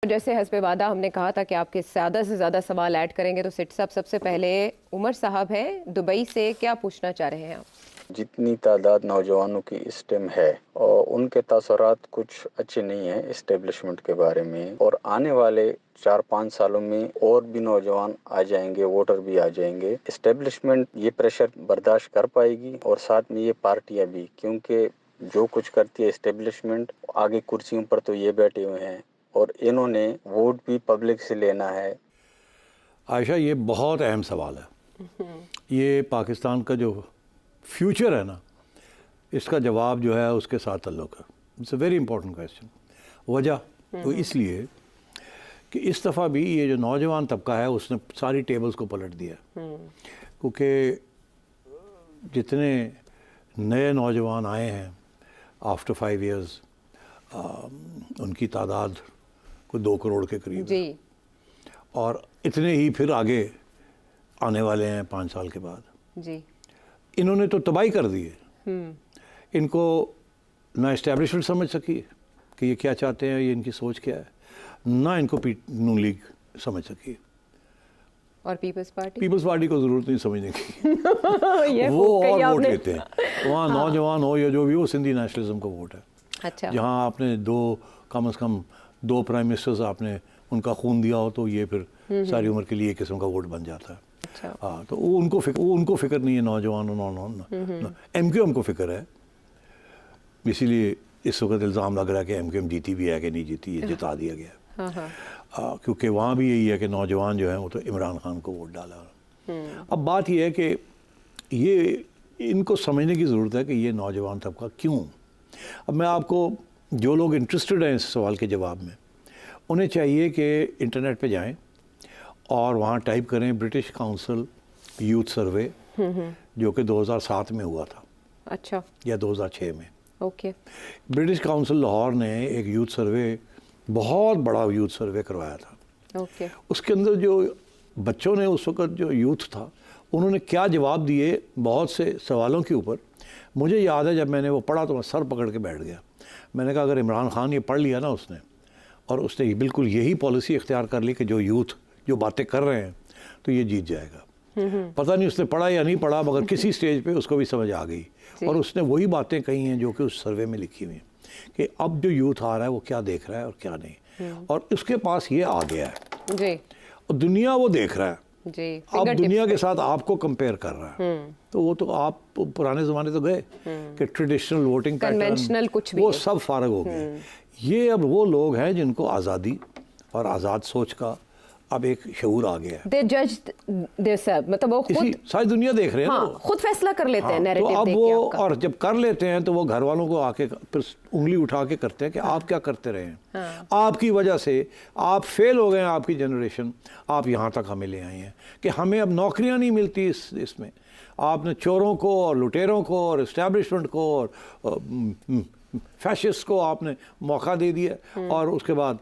जैसे हस्बे वादा हमने कहा था कि आपके ज़्यादा से ज़्यादा सवाल ऐड करेंगे, तो सिट साहब सबसे पहले उमर साहब हैं दुबई से, क्या पूछना चाह रहे हैं आप? जितनी तादाद नौजवानों की इस टाइम है और उनके तासुरात कुछ अच्छे नहीं हैं इस्टेब्लिशमेंट के बारे में, और आने वाले 4-5 सालों में और भी नौजवान आ जाएंगे, वोटर भी आ जाएंगे। इस्टेब्लिशमेंट ये प्रेशर बर्दाश्त कर पाएगी और साथ में ये पार्टियां भी, क्योंकि जो कुछ करती है इस्टेब्लिशमेंट, आगे कुर्सियों पर तो ये बैठे हुए हैं और इन्होंने वोट भी पब्लिक से लेना है। आयशा, ये बहुत अहम सवाल है। ये पाकिस्तान का जो फ्यूचर है ना, इसका जवाब जो है उसके साथ ताल्लुक़ है। It's a very important question. वजह तो इसलिए कि इस दफ़ा भी ये जो नौजवान तबका है उसने सारी टेबल्स को पलट दिया, क्योंकि जितने नए नौजवान आए हैं आफ्टर 5 इयर्स, उनकी तादाद कोई 2 करोड़ के करीब जी। है, और इतने ही फिर आगे आने वाले हैं 5 साल के बाद। जी। इन्होंने तो तबाही कर दी है। इनको ना इस्टेब्लिशमेंट समझ सकी कि ये क्या चाहते हैं, ये इनकी सोच क्या है, ना इनको नून लीग समझ सकी। और पीपल्स पार्टी को ज़रूरत नहीं समझने की। वो और वोट लेते हैं वहाँ। नौजवान हो या जो भी हो, सिंधी नेशनलिज्म का वोट है। अच्छा। जहाँ आपने कम से कम 2 प्राइम मिनिस्टर्स आपने उनका खून दिया हो, तो ये फिर सारी उम्र के लिए एक किस्म का वोट बन जाता है। अच्छा। हाँ, तो वो उनको फिक्र नहीं है नौजवानों MQM को फिक्र है। इसीलिए इस वक्त इल्ज़ाम लग रहा है कि MQM जीती भी है कि नहीं जीती, ये जिता दिया गया। क्योंकि वहाँ भी यही है कि नौजवान जो हैं वो तो इमरान खान को वोट डाला। अब बात यह है कि ये इनको समझने की ज़रूरत है कि ये नौजवान तबका क्यों। अब मैं आपको, जो लोग इंटरेस्टेड हैं इस सवाल के जवाब में, उन्हें चाहिए कि इंटरनेट पे जाएं और वहाँ टाइप करें ब्रिटिश काउंसिल यूथ सर्वे, जो कि 2007 में हुआ था। अच्छा। या 2006 में। ओके। ब्रिटिश काउंसिल लाहौर ने एक यूथ सर्वे, बहुत बड़ा यूथ सर्वे करवाया था। ओके। उसके अंदर जो बच्चों ने, उस वक्त जो यूथ था, उन्होंने क्या जवाब दिए बहुत से सवालों के ऊपर, मुझे याद है जब मैंने वो पढ़ा तो मैं सर पकड़ के बैठ गया। मैंने कहा अगर इमरान खान ये पढ़ लिया ना उसने, और उसने बिल्कुल यही पॉलिसी इख्तियार कर ली कि जो यूथ जो बातें कर रहे हैं, तो ये जीत जाएगा। पता नहीं उसने पढ़ा या नहीं पढ़ा, मगर किसी स्टेज पे उसको भी समझ आ गई, और उसने वही बातें कही हैं जो कि उस सर्वे में लिखी हुई हैं कि अब जो यूथ आ रहा है वो क्या देख रहा है और क्या नहीं, और उसके पास ये आ गया है जी। और दुनिया वो देख रहा है जी। अब दुनिया के साथ आपको कंपेयर कर रहा है। तो वो तो आप पुराने ज़माने तो गए कि ट्रेडिशनल वोटिंग कन्वेंशनल कुछ भी वो सब फारग हो गए। ये अब वो लोग हैं जिनको आज़ादी और आज़ाद सोच का अब एक शऊर आ गया है। They judge themselves, मतलब वो खुद, सारी दुनिया देख रहे हैं। हाँ, खुद फैसला कर लेते हैं नैरेटिव तो अब देख वो के आपका। और जब कर लेते हैं तो वो घर वालों को आके फिर उंगली उठा के करते हैं कि आप क्या करते रहे हैं, आपकी वजह से आप फेल हो गए हैं, आपकी जनरेशन, आप यहाँ तक हमें ले आई हैं कि हमें अब नौकरियाँ नहीं मिलती इसमें। आपने चोरों को और लुटेरों को और इस्टेब्लिशमेंट को और फैशिस्ट को आपने मौका दे दिया, और उसके बाद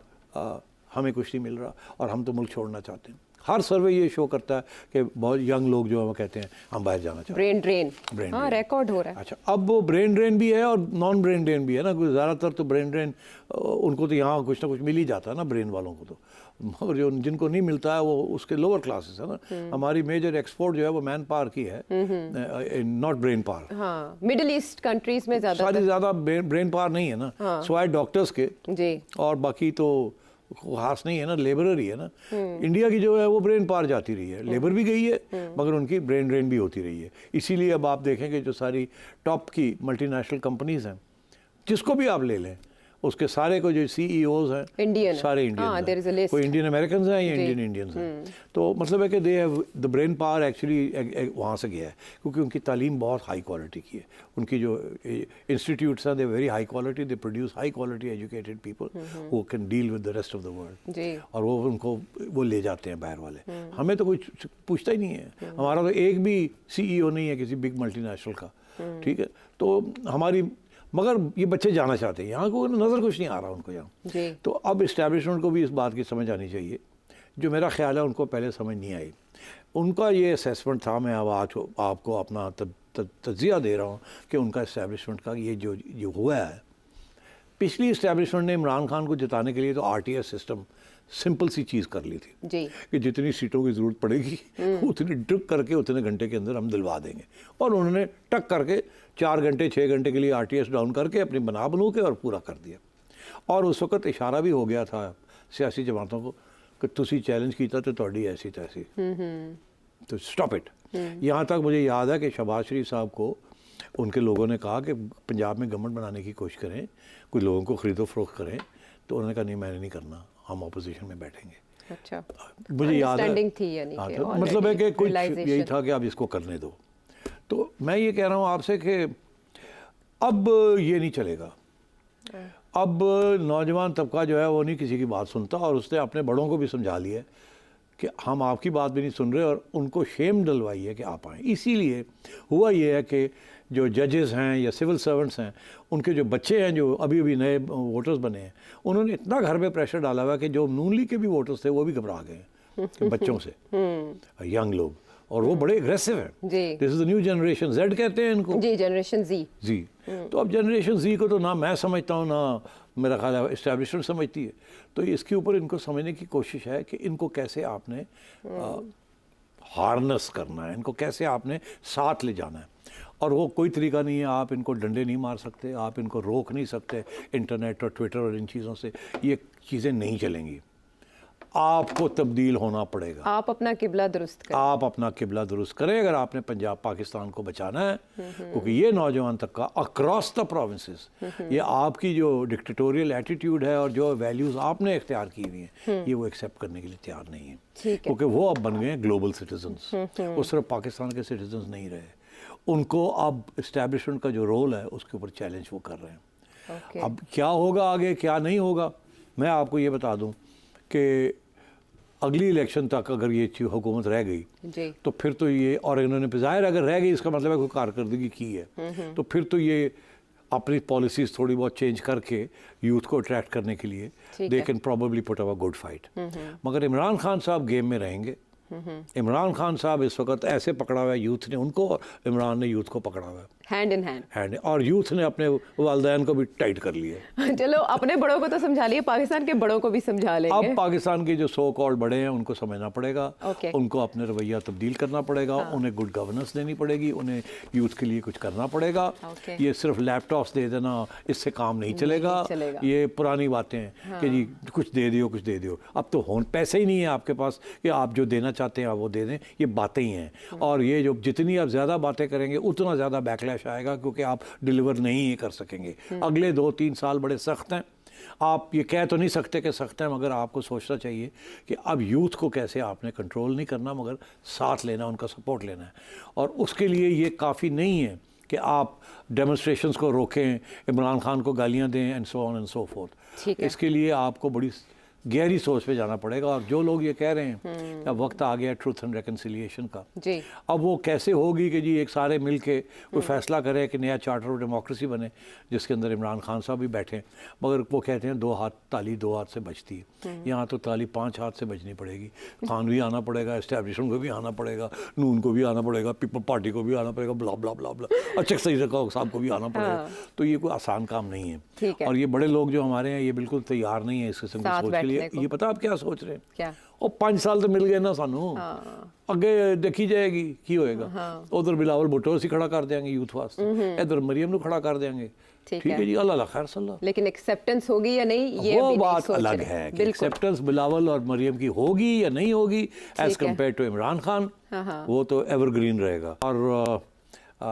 हमें कुछ नहीं मिल रहा और हम तो मुल्क छोड़ना चाहते हैं। हर सर्वे ये शो करता है कि बहुत यंग लोग जो है वो कहते हैं हम बाहर जाना चाहते हैं। ब्रेन ड्रेन, हाँ, रिकॉर्ड हो रहा है। अच्छा, अब वो ब्रेन ड्रेन भी है और नॉन ब्रेन ड्रेन भी है ना। ज़्यादातर तो ब्रेन ड्रेन उनको तो यहाँ कुछ ना कुछ मिल ही जाता है ना, ब्रेन वालों को तो, मगर जो जिनको नहीं मिलता है वो उसके लोअर क्लासेस है ना। हमारी मेजर एक्सपोर्ट जो है वो मैन पावर की है, नॉट ब्रेन पावर। हाँ, मिडिल ईस्ट कंट्रीज में ज़्यादा ब्रेन पावर नहीं है ना, स्वाय डॉक्टर्स के जी, और बाकी तो खास नहीं है ना, लेबरर ही है ना। इंडिया की जो है वो ब्रेन पार जाती रही है, लेबर भी गई है, मगर उनकी ब्रेन ड्रेन भी होती रही है। इसीलिए अब आप देखेंगे जो सारी टॉप की मल्टीनेशनल कंपनीज हैं, जिसको भी आप ले लें, उसके सारे को जो CEOs हैं इंडियन, सारे इंडियन, कोई इंडियन अमेरिकन हैं या इंडियन इंडियंस हैं। तो मतलब है कि they have the brain power actually वहाँ से गया है, क्योंकि उनकी तालीम बहुत हाई क्वालिटी की है। उनकी जो इंस्टीट्यूट्स हैं, they very high quality, they produce high quality educated people who can deal with the rest of the world, और वो उनको वो ले जाते हैं बाहर वाले। हमें तो कुछ पूछता ही नहीं है। हमारा तो एक भी CEO नहीं है किसी बिग मल्टीनेशनल का, ठीक है। तो हमारी, मगर ये बच्चे जाना चाहते हैं यहाँ को, नज़र कुछ नहीं आ रहा उनको यहाँ। तो अब इस्टेब्लिशमेंट को भी इस बात की समझ आनी चाहिए, जो मेरा ख्याल है उनको पहले समझ नहीं आई। उनका ये असेसमेंट था, मैं अब आज आपको अपना तजिया दे रहा हूँ कि उनका इस्टेब्लिशमेंट का ये जो हुआ है, पिछली इस्टेब्लिशमेंट ने इमरान खान को जिताने के लिए तो RTS सिस्टम सिंपल सी चीज़ कर ली थी जी कि जितनी सीटों की ज़रूरत पड़ेगी उतनी टक करके उतने घंटे के अंदर हम दिलवा देंगे, और उन्होंने टक करके 4 घंटे 6 घंटे के लिए RTS डाउन करके अपनी बनू के और पूरा कर दिया। और उस वक्त इशारा भी हो गया था सियासी जमातों को कि तुसी चैलेंज किया तो तुहाडी ऐसी तैसी, तो स्टॉप इट। यहाँ तक मुझे याद है कि शहबाज शरीफ साहब को उनके लोगों ने कहा कि पंजाब में गवर्नमेंट बनाने की कोशिश करें, कुछ लोगों को ख़रीदो फरोख्त करें, तो उन्होंने कहा नहीं मैंने नहीं करना, हम अपोजिशन में बैठेंगे। अच्छा, मुझे याद है थी यानी कि तो मतलब है कि कुछ यही था कि अब इसको करने दो। तो मैं ये कह रहा हूँ आपसे कि अब ये नहीं चलेगा। अब नौजवान तबका जो है वो नहीं किसी की बात सुनता, और उसने अपने बड़ों को भी समझा लिया है कि हम आपकी बात भी नहीं सुन रहे, और उनको शेम डलवाई है कि आप आएँ। इसीलिए हुआ ये है कि जो जजेस हैं या सिविल सर्वेंट्स हैं, उनके जो बच्चे हैं जो अभी अभी नए वोटर्स बने हैं, उन्होंने इतना घर पे प्रेशर डाला हुआ कि जो नून लीग के भी वोटर्स थे वो भी घबरा गए हैं बच्चों से, यंग लोग, और वो बड़े एग्रेसिव हैं। This is the new generation, Z कहते हैं इनको जी, जनरेशन जी। तो अब जनरेशन Z को तो ना मैं समझता हूँ ना मेरा ख्याल है इस्टेब्लिशमेंट समझती है। तो इसके ऊपर इनको समझने की कोशिश है कि इनको कैसे आपने हार्नस करना है, इनको कैसे आपने साथ ले जाना है। और वो कोई तरीका नहीं है, आप इनको डंडे नहीं मार सकते, आप इनको रोक नहीं सकते इंटरनेट और ट्विटर और इन चीज़ों से, ये चीज़ें नहीं चलेंगी। आपको तब्दील होना पड़ेगा, आप अपना किबला दुरुस्त करें, आप अपना किबला दुरुस्त करें अगर आपने पंजाब पाकिस्तान को बचाना है। क्योंकि ये नौजवान तबका अक्रॉस द प्रोविंसेस, ये आपकी जो डिक्टेटोरियल एटीट्यूड है और जो वैल्यूज़ आपने इख्तियार की हुई हैं, ये वो एक्सेप्ट करने के लिए तैयार नहीं है, क्योंकि वो अब बन गए हैं ग्लोबल सिटीजन्स, वो सिर्फ पाकिस्तान के सिटीजन्स नहीं रहे। उनको अब इस्टेब्लिशमेंट का जो रोल है उसके ऊपर चैलेंज वो कर रहे हैं। अब क्या होगा आगे, क्या नहीं होगा, मैं आपको ये बता दूं कि अगली इलेक्शन तक अगर ये हुकूमत रह गई तो फिर तो ये, और इन्होंने ज़ाहिर अगर रह गई इसका मतलब है कोई कारकर्दगी की है, तो फिर तो ये अपनी पॉलिसीज़ थोड़ी बहुत चेंज करके यूथ को अट्रैक्ट करने के लिए they can probably put up a good fight. मगर इमरान खान साहब गेम में रहेंगे। इमरान खान साहब इस वक्त ऐसे पकड़ा हुआ है यूथ ने उनको, और इमरान ने यूथ को पकड़ा हुआ है हैंड इन हैंड, और यूथ ने अपने वालिदैन को भी टाइट कर लिया। चलो अपने बड़ों को तो समझा लिए, पाकिस्तान के बड़ों को भी समझा लेंगे। अब पाकिस्तान के जो सो कॉल्ड बड़े हैं उनको समझना पड़ेगा, उनको अपने रवैया तब्दील करना पड़ेगा, उन्हें गुड गवर्नेंस देनी पड़ेगी, उन्हें यूथ के लिए कुछ करना पड़ेगा। ये सिर्फ लैपटॉप्स दे देना इससे काम नहीं चलेगा। ये पुरानी बातें हैं कि जी कुछ दे दियो कुछ दे दियो, अब तो पैसे ही नहीं है आपके पास कि आप जो देना चाहते हैं आप वो दे दें, ये बातें ही हैं। और ये जो जितनी आप ज़्यादा बातें करेंगे उतना ज़्यादा बैकलैश आएगा, क्योंकि आप डिलीवर नहीं कर सकेंगे। अगले 2-3 साल बड़े सख्त हैं। आप ये कह तो नहीं सकते कि सख्त हैं, मगर आपको सोचना चाहिए कि अब यूथ को कैसे आपने कंट्रोल नहीं करना, मगर साथ लेना, उनका सपोर्ट लेना है। और उसके लिए ये काफ़ी नहीं है कि आप डेमोन्स्ट्रेशंस को रोकें, इमरान खान को गालियाँ दें and so on and so fourth. इसके लिए आपको बड़ी गहरी सोच पे जाना पड़ेगा। और जो लोग ये कह रहे हैं अब वक्त आ गया ट्रूथ एंड रेकन्सिलिएशन का, जी अब वो कैसे होगी कि जी एक सारे मिल के कोई फैसला करे कि नया चार्टर ऑफ डेमोक्रेसी बने जिसके अंदर इमरान खान साहब भी बैठे, मगर वो कहते हैं 2 हाथ ताली 2 हाथ से बजती है, यहाँ तो ताली 5 हाथ से बजनी पड़ेगी। खान भी आना पड़ेगा, एस्टैब्लिशमेंट को भी आना पड़ेगा, नून को भी आना पड़ेगा, पीपल पार्टी को भी आना पड़ेगा, ब्ला ब्ला ब्ला ब्ला, अच्छा सही साहब को भी आना पड़ेगा। तो ये कोई आसान काम नहीं है। और ये बड़े लोग जो हमारे हैं ये बिल्कुल तैयार नहीं है इस किस्म की सोच के लिए। ये पता आप क्या सोच रहे हैं? क्या? और 5 साल तो मिल गए ना सानू, अगे देखी जाएगी की होएगा। उधर बिलावल भुट्टो असी खड़ा कर देंगे यूथ वास्ते, इधर मरियम को खड़ा कर देंगे, ठीक है जी, अल्लाह खैर सल्ला। लेकिन एक्सेप्टेंस होगी या नहीं ये वो बात अलग है कि एक्सेप्टेंस बिलावल और मरियम की होगी या नहीं होगी as compare to Imran Khan, वो तो एवरग्रीन रहेगा। और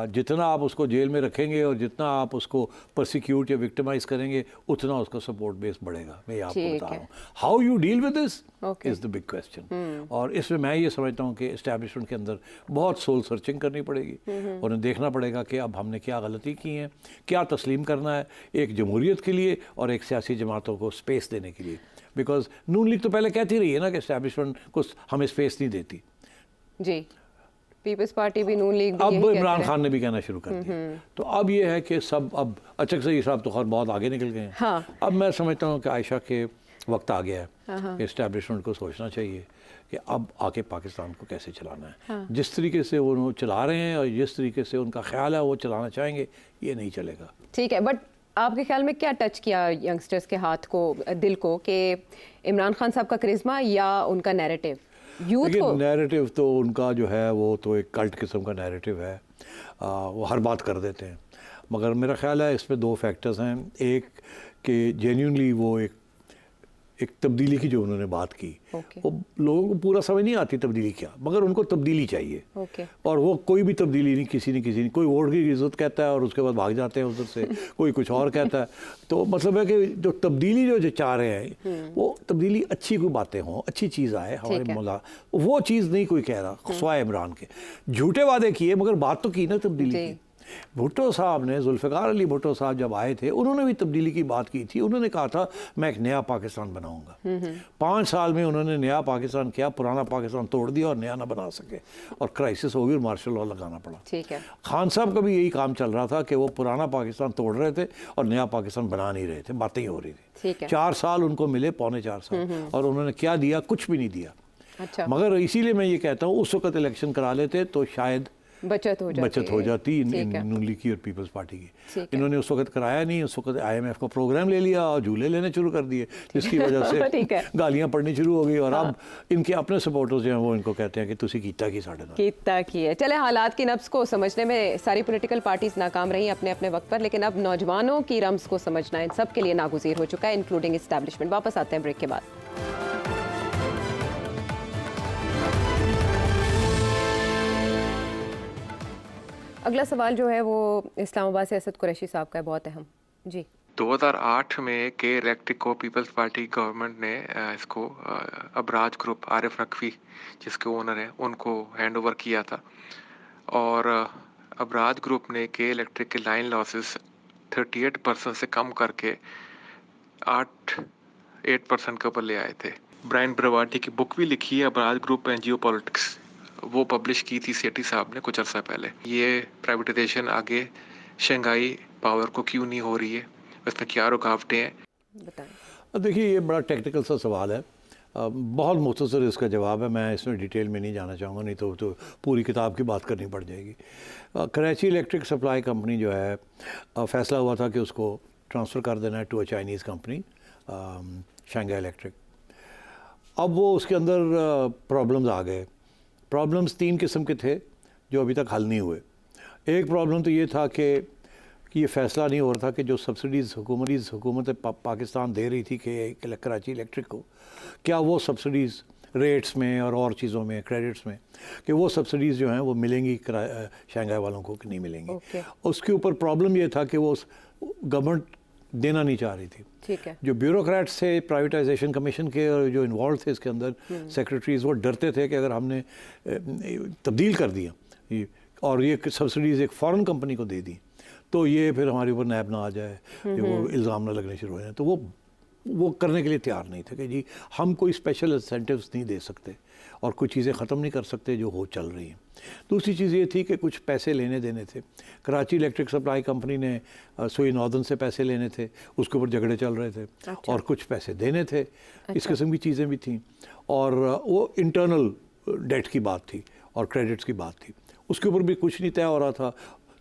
जितना आप उसको जेल में रखेंगे और जितना आप उसको परसिक्यूट या विक्टिमाइज करेंगे उतना उसका सपोर्ट बेस बढ़ेगा। मैं आपको बता रहा हूँ, how you deal with this is the big question. और इसमें मैं ये समझता हूँ कि एस्टैब्लिशमेंट के अंदर बहुत सोल सर्चिंग करनी पड़ेगी, उन्हें देखना पड़ेगा कि अब हमने क्या गलती की है, क्या तस्लीम करना है एक जमहूरियत के लिए और एक सियासी जमातों को स्पेस देने के लिए। बिकॉज नून लीग तो पहले कहती रही है ना कि एस्टैब्लिशमेंट को हमें स्पेस नहीं देती जी, पीपल्स पार्टी भी, नून लीग भी, अब इमरान खान ने भी कहना शुरू कर दिया। तो अब ये है कि सब अब अचक से ये साहब तो खैर बहुत आगे निकल गए हैं। हाँ। अब मैं समझता हूँ कि आयशा के वक्त आ गया है कि एस्टैब्लिशमेंट को सोचना चाहिए कि अब आके पाकिस्तान को कैसे चलाना है। हाँ। जिस तरीके से वो चला रहे हैं और जिस तरीके से उनका ख्याल है वो चलाना चाहेंगे, ये नहीं चलेगा। ठीक है, बट आपके ख्याल में क्या टच किया यंगस्टर्स के हाथ को, दिल को, कि इमरान खान साहब का करिश्मा या उनका नैरेटिव? यूथ को नैरेटिव तो उनका जो है वो तो एक कल्ट किस्म का नैरेटिव है, वो हर बात कर देते हैं। मगर मेरा ख्याल है इसमें दो फैक्टर्स हैं। एक कि जेन्युइनली वो एक तब्दीली की जो उन्होंने बात की, वो लोगों को पूरा समझ नहीं आती तब्दीली क्या, मगर उनको तब्दीली चाहिए। और वो कोई भी तब्दीली नहीं, किसी न कोई वोट की इज्जत कहता है और उसके बाद भाग जाते हैं उधर से, कोई कुछ और कहता है। तो मतलब है कि जो तब्दीली जो चाह रहे हैं वो तब्दीली अच्छी कोई बातें हों, अच्छी चीज़ आए हमारे मुल्क, वो चीज़ नहीं कोई कह रहा। स्वाय इमरान के झूठे वादे किए मगर बात तो की ना तब्दीली की। भुट्टो साहब ने, जुल्फ़िकार अली भुट्टो साहब जब आए थे उन्होंने भी तब्दीली की बात की थी। उन्होंने कहा था मैं एक नया पाकिस्तान बनाऊंगा। 5 साल में उन्होंने नया पाकिस्तान किया, पुराना पाकिस्तान तोड़ दिया और नया ना बना सके और क्राइसिस हो गई और मार्शल लॉ लगाना पड़ा। ठीक है। खान साहब का भी यही काम चल रहा था कि वो पुराना पाकिस्तान तोड़ रहे थे और नया पाकिस्तान बना नहीं रहे थे, बातें ही हो रही थी। 4 साल उनको मिले, पौने 4 साल, और उन्होंने क्या दिया? कुछ भी नहीं दिया। अच्छा। मगर इसीलिए मैं ये कहता हूँ उस वक्त इलेक्शन करा लेते तो शायद बचत हो जाती नून लीग की और पीपल्स पार्टी की। इन्होंने उस वक्त कराया नहीं, उस वक्त IMF का प्रोग्राम ले लिया और झूले लेने शुरू कर दिए, जिसकी वजह से गालियां पड़नी शुरू हो गई। और अब इनके अपने सपोर्टर्स जो हैं वो इनको कहते हैं कि तुसी कीता की साढ़े नाल कीता की है। चले, हालात की नब्ज़ को समझने में सारी पॉलिटिकल पार्टीज नाकाम रही अपने अपने वक्त पर, लेकिन अब नौजवानों की रम्ज़ को समझना इन सब के लिए नागुज़ीर हो चुका है, इंक्लूडिंग इस्टेब्लिशमेंट। वापस आते हैं ब्रेक के बाद। अगला सवाल जो है वो इस्लामाबाद से असद कुरैशी साहब का है, बहुत अहम। जी, 2008 में के इलेक्ट्रिक को पीपल्स पार्टी गवर्नमेंट ने इसको अबराज ग्रुप, आरिफ नकवी जिसके ओनर हैं, उनको हैंड ओवर किया था। और अबराज ग्रुप ने के इलेक्ट्रिक के लाइन लॉसेस 38% से कम करके 8% के ऊपर ले आए थे। ब्रायन ब्रवाटी की बुक भी लिखी है, Abraj group and Jio politics, वो पब्लिश की थी सेठी साहब ने कुछ अर्सा पहले। ये प्राइवेटाइजेशन आगे शंघाई पावर को क्यों नहीं हो रही है, इसमें क्या रुकावटें हैं? बताएं। देखिए, ये बड़ा टेक्निकल सा सवाल है, बहुत मुख्तसर इसका जवाब है। मैं इसमें डिटेल में नहीं जाना चाहूँगा, नहीं तो पूरी किताब की बात करनी पड़ जाएगी। कराची इलेक्ट्रिक सप्लाई कंपनी जो है, फ़ैसला हुआ था कि उसको ट्रांसफ़र कर देना है to a Chinese company, Shanghai electric. अब वो उसके अंदर प्रॉब्लम्स आ गए। प्रॉब्लम्स 3 किस्म के थे जो अभी तक हल नहीं हुए। एक प्रॉब्लम तो ये था कि ये फ़ैसला नहीं हो रहा था कि जो सब्सिडीज़ हुकूमत पाकिस्तान दे रही थी कि कराची इलेक्ट्रिक को, क्या वो सब्सिडीज़ रेट्स में और चीज़ों में, क्रेडिट्स में, कि वो सब्सिडीज़ जो हैं वो मिलेंगी शंघाई वालों को कि नहीं मिलेंगी। उसके ऊपर प्रॉब्लम ये था कि वो गवर्नमेंट देना नहीं चाह रही थी। ठीक है। जो ब्यूरोक्रेट्स थे प्राइवेटाइजेशन कमीशन के और जो इन्वॉल्व थे इसके अंदर, सेक्रेटरीज, वो डरते थे कि अगर हमने तब्दील कर दिया और ये सब्सिडीज़ एक फ़ॉरेन कंपनी को दे दी तो ये फिर हमारे ऊपर नैब ना आ जाए, वो इल्ज़ाम ना लगने शुरू हो जाए। तो वो करने के लिए तैयार नहीं थे कि जी हम कोई स्पेशल इंसेंटिव्स नहीं दे सकते और कुछ चीज़ें ख़त्म नहीं कर सकते जो हो चल रही हैं। दूसरी चीज़ ये थी कि कुछ पैसे लेने देने थे। कराची इलेक्ट्रिक सप्लाई कंपनी ने सुई नॉर्दर्न से पैसे लेने थे, उसके ऊपर झगड़े चल रहे थे। अच्छा। और कुछ पैसे देने थे। अच्छा। इस किस्म की चीज़ें भी थीं और वो इंटरनल डेट की बात थी और क्रेडिट्स की बात थी। उसके ऊपर भी कुछ नहीं तय हो रहा था।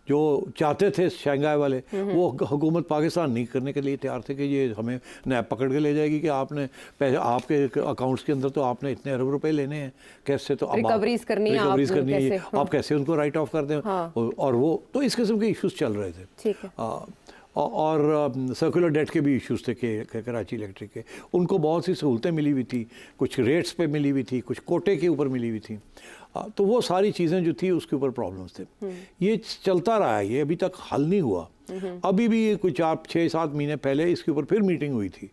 जो चाहते थे शंघाई वाले, वो हुकूमत पाकिस्तान नहीं करने के लिए तैयार थे कि ये हमें नैब पकड़ के ले जाएगी कि आपने पैसे, आपके अकाउंट्स के अंदर तो आपने इतने अरब रुपए लेने हैं, कैसे तो रिकवरीज करनी है, आप कैसे उनको राइट ऑफ कर दें। हाँ। और वो तो इस किस्म के इश्यूज चल रहे थे। ठीक है। और सर्कुलर डेट के भी इश्यूज थे कि कराची इलेक्ट्रिक के, उनको बहुत सी सहूलतें मिली हुई थी, कुछ रेट्स पे मिली हुई थी, कुछ कोटे के ऊपर मिली हुई थी। तो वो सारी चीज़ें जो थी उसके ऊपर प्रॉब्लम्स थे। ये चलता रहा है, ये अभी तक हल नहीं हुआ। अभी भी कोई 4-6-7 महीने पहले इसके ऊपर फिर मीटिंग हुई थी।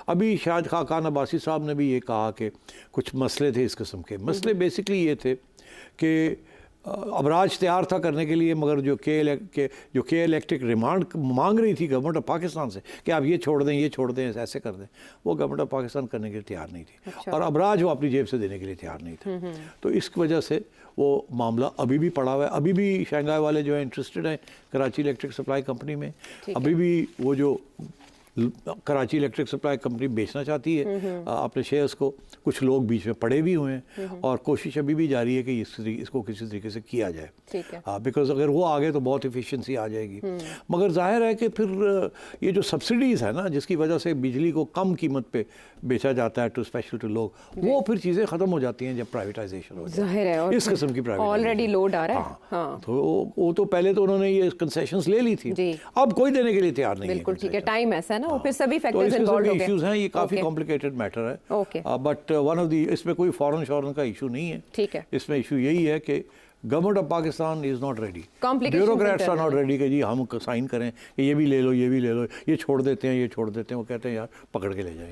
अभी शायद खाकान अब्बासी साहब ने भी ये कहा कि कुछ मसले थे इस किस्म के। मसले बेसिकली ये थे कि अबराज तैयार था करने के लिए, मगर जो के इलेक्ट्रिक रिमांड मांग रही थी गवर्नमेंट ऑफ पाकिस्तान से कि आप ये छोड़ दें, ऐसे कर दें, वो गवर्नमेंट ऑफ पाकिस्तान करने के लिए तैयार नहीं थी। अच्छा। और अबराज वो अपनी जेब से देने के लिए तैयार नहीं था। तो इस वजह से वो मामला अभी भी पड़ा हुआ है। अभी भी शंघाई वाले जो है इंटरेस्टेड हैं कराची इलेक्ट्रिक सप्लाई कंपनी में। अभी भी वो जो कराची इलेक्ट्रिक सप्लाई कंपनी बेचना चाहती है अपने शेयर्स को, कुछ लोग बीच में पड़े भी हुए हैं और कोशिश अभी भी जारी है कि इसको किसी तरीके से किया जाए। हाँ, बिकॉज अगर वो आ गए तो बहुत इफिशिएंसी आ जाएगी। मगर जाहिर है कि फिर ये जो सब्सिडीज़ है ना, जिसकी वजह से बिजली को कम कीमत पे बेचा जाता है टू स्पेशल टू लोग, वो फिर चीज़ें ख़त्म हो जाती हैं जब प्राइवेटाइजेशन हो जाहिर है। और इस किस्म की प्राइवेटाइजेशन ऑलरेडी लोड आ रहा है। हाँ। तो वो तो पहले तो उन्होंने ये कंसेशंस ले ली थी, अब कोई देने के लिए तैयार नहीं है। बिल्कुल ठीक है, टाइम ऐसा है ना, वो फिर सभी फैक्टर्स इन्वॉल्व हो गए। इश्यूज हैं, ये काफ़ी कॉम्प्लिकेटेड मैटर है, बट वन ऑफ दी, इसमें कोई फॉरेन शॉरेन का इशू नहीं है। ठीक है, इसमें इशू यही है कि government of Pakistan is not ready, bureaucrats are not ready कि जी हम साइन करें कि ये भी ले लो, ये भी ले लो, ये छोड़ देते हैं, ये छोड़ देते हैं। वो कहते हैं यार पकड़ के ले जाएंगे।